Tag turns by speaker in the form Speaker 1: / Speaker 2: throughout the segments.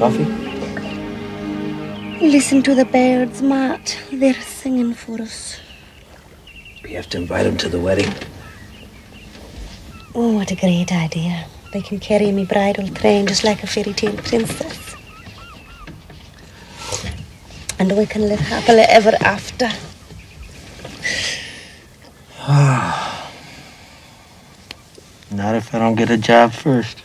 Speaker 1: Coffee?
Speaker 2: Listen to the birds, Matt. They're singing for us.
Speaker 1: We have to invite them to the wedding.
Speaker 2: Oh, what a great idea. They can carry me bridal train just like a fairy tale princess. And we can live happily ever after.
Speaker 1: Not if I don't get a job first.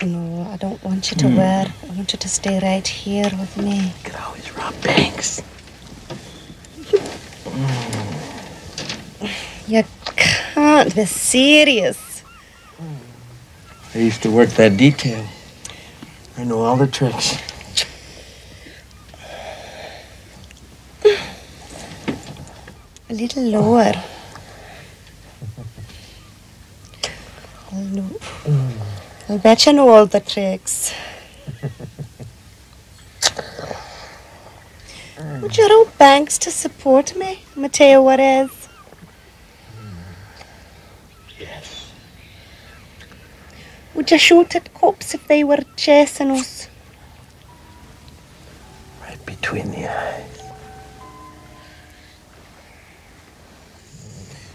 Speaker 2: No, I don't want you to work. I want you to stay right here with me.
Speaker 1: You could always rob banks.
Speaker 2: You can't be serious.
Speaker 1: I used to work that detail. I know all the tricks.
Speaker 2: A little lower. I'll bet you know all the tricks. Would you rob banks to support me, Mateo Juarez?
Speaker 1: Yes.
Speaker 2: Would you shoot at cops if they were chasing us?
Speaker 1: Right between the eyes.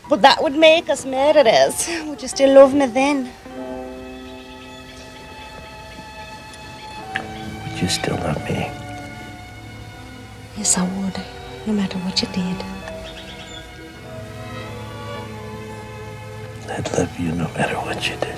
Speaker 2: But that would make us murderers. Would you still love me then?
Speaker 1: Would you still love me?
Speaker 2: Yes, I would, no matter what you did.
Speaker 1: I'd love you no matter what you did.